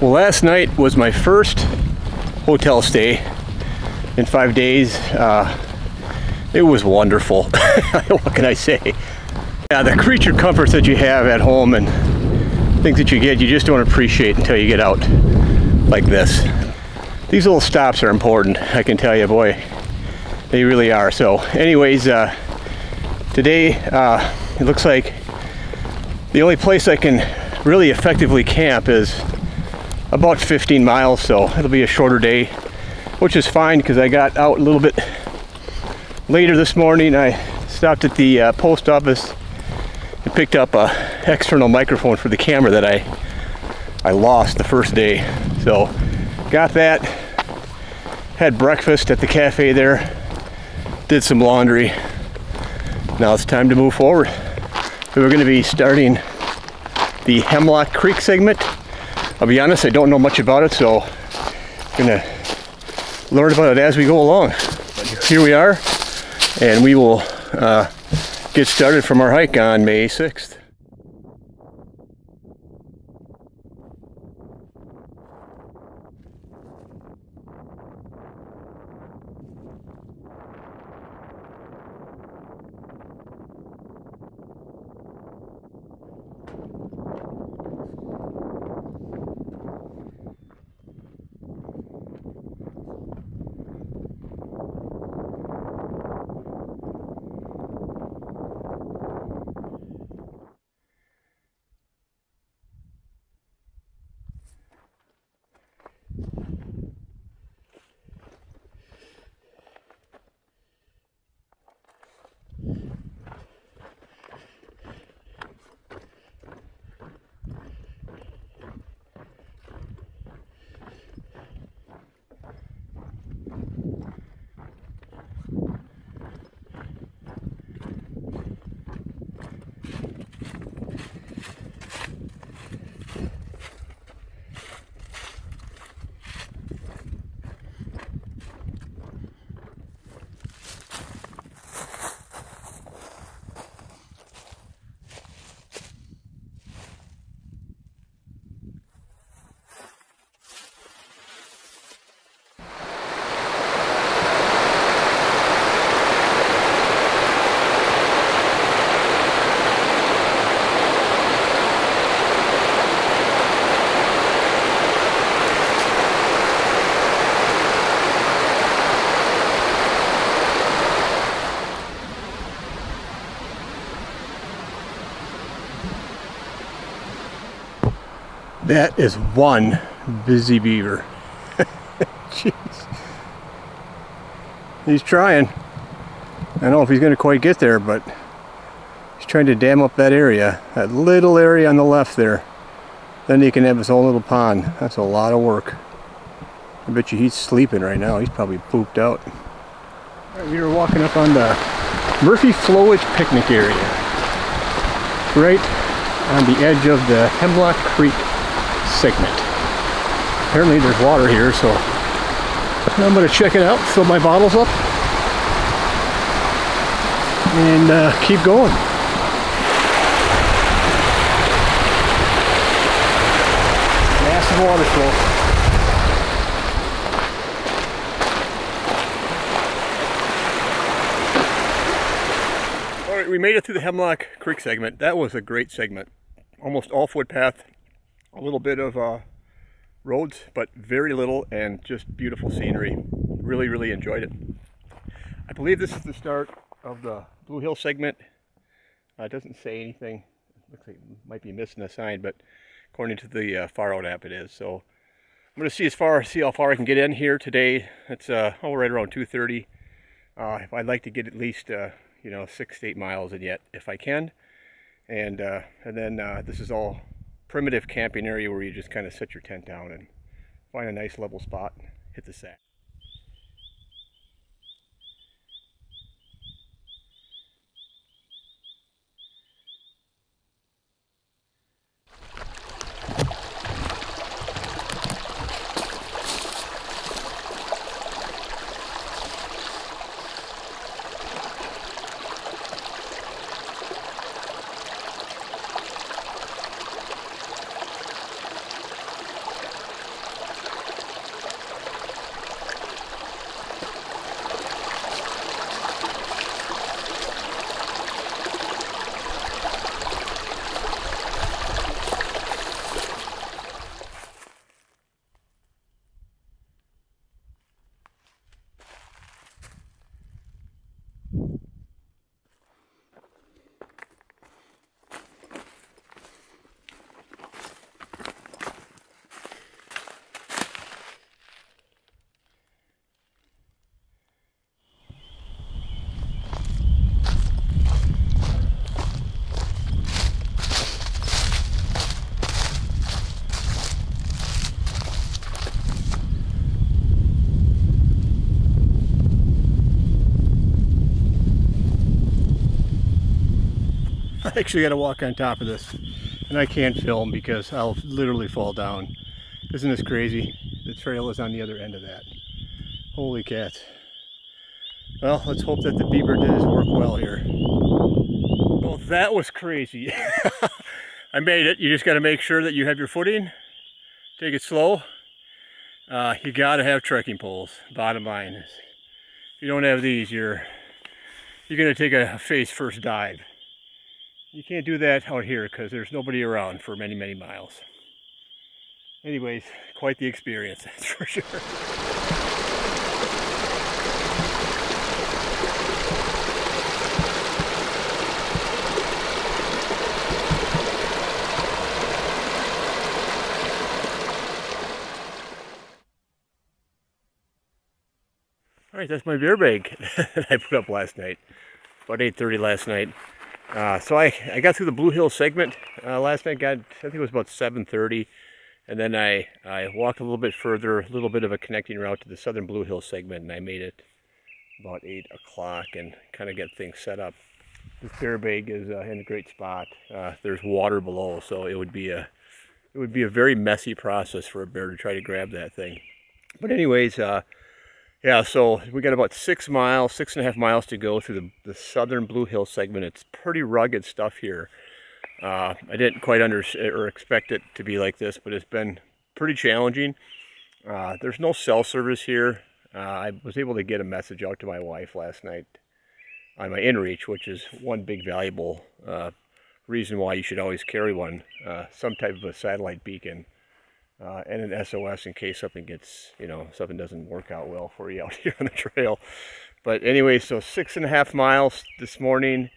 Well, last night was my first hotel stay in 5 days. It was wonderful. What can I say? Yeah, the creature comforts that you have at home and things that you get, you just don't appreciate until you get out like this. These little stops are important, I can tell you, boy. They really are. So anyways, today it looks like the only place I can really effectively camp is about 15 miles, so it'll be a shorter day, which is fine because I got out a little bit later this morning. I stopped at the post office and picked up a external microphone for the camera that I lost the first day. So got that, had breakfast at the cafe there, did some laundry. Now it's time to move forward. So we're going to be starting the Hemlock Creek segment. I'll be honest, I don't know much about it, so I'm going to learn about it as we go along. But here we are, and we will get started from our hike on May 6th. That is one busy beaver. Jeez. He's trying. I don't know if he's going to quite get there, but he's trying to dam up that area, that little area on the left there. Then he can have his own little pond. That's a lot of work. I bet you he's sleeping right now. He's probably pooped out. All right, we were walking up on the Murphy Flowage picnic area, right on the edge of the Hemlock Creek segment. Apparently there's water here, so I'm going to check it out, fill my bottles up, and keep going. Massive water flow. Alright, we made it through the Hemlock Creek segment. That was a great segment. Almost all footpath. A little bit of roads, but very little, and just beautiful scenery. Really enjoyed it. I believe this is the start of the Blue Hill segment. It doesn't say anything. It looks like it might be missing a sign, but according to the Far Out app it is. So I'm going to see how far I can get in here today. It's right around 2:30. I'd like to get at least 6 to 8 miles in yet if I can. And then this is all primitive camping area where you just kind of set your tent down and find a nice level spot and hit the sack. actually got to walk on top of this, and I can't film because I'll literally fall down. Isn't this crazy? The trail is on the other end of that. Holy cats. Well, let's hope that the beaver did his work well here. Well, that was crazy. I made it. You just got to make sure that you have your footing. Take it slow. You got to have trekking poles. Bottom line is, if you don't have these, you're going to take a face first dive. You can't do that out here because there's nobody around for many, many miles. Anyways, quite the experience, that's for sure. All right, that's my beer bag that I put up last night, about 8:30 last night. So I got through the Blue Hill segment last night. I think it was about 7:30, and then I walked a little bit further, a little bit of a connecting route to the Southern Blue Hill segment, and I made it about 8 o'clock and kind of get things set up. This bear bag is in a great spot. There's water below, so it would be a very messy process for a bear to try to grab that thing. But anyways. Yeah, so we got about 6.5 miles to go through the Southern Blue Hill segment. It's pretty rugged stuff here. I didn't quite expect it to be like this, but it's been pretty challenging. There's no cell service here. I was able to get a message out to my wife last night on my inReach, which is one big valuable reason why you should always carry one, some type of a satellite beacon. And an SOS in case something gets, something doesn't work out well for you out here on the trail. But anyway, so 6.5 miles this morning,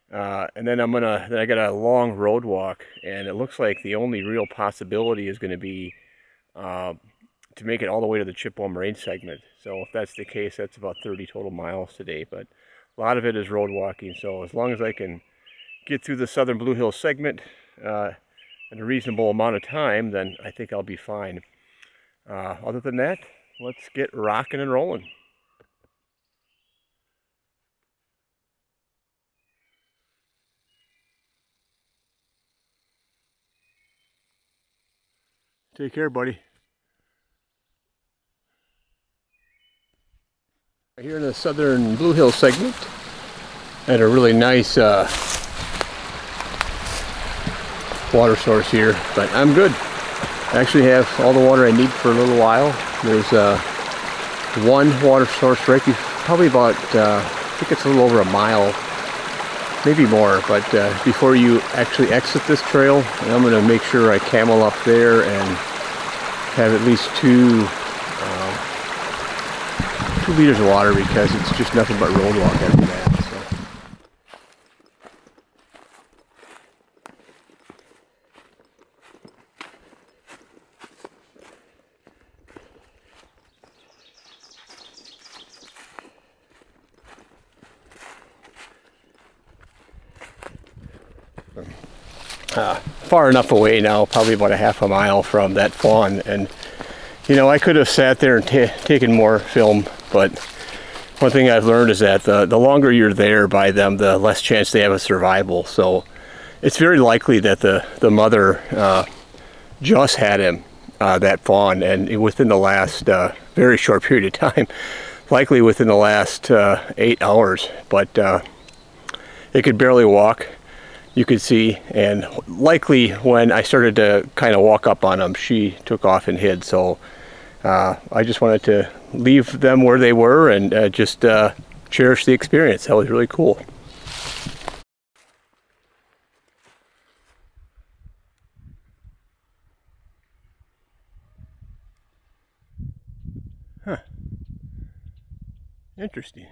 and then then I got a long road walk, and it looks like the only real possibility is going to be to make it all the way to the Chippewa Moraine segment. So if that's the case, that's about 30 total miles today, but a lot of it is road walking. So as long as I can get through the Southern Blue Hill segment, in a reasonable amount of time, then I think I'll be fine. Other than that, let's get rocking and rolling. Take care, buddy. Here in the Southern Blue Hill segment, at a really nice water source here, but I'm good. I actually have all the water I need for a little while. There's one water source right probably about I think it's a little over a mile, maybe more, but before you actually exit this trail, and I'm going to make sure I camel up there and have at least 2 liters of water, because it's just nothing but road walk after that. Far enough away now, probably about a half a mile from that fawn, and I could have sat there and taken more film, but one thing I've learned is that the longer you're there by them, the less chance they have of survival. So it's very likely that the mother just had him, that fawn, and within the last very short period of time, likely within the last 8 hours, but it could barely walk. You could see, and likely when I started to kind of walk up on them, she took off and hid. So I just wanted to leave them where they were and just cherish the experience. That was really cool. Huh. Interesting.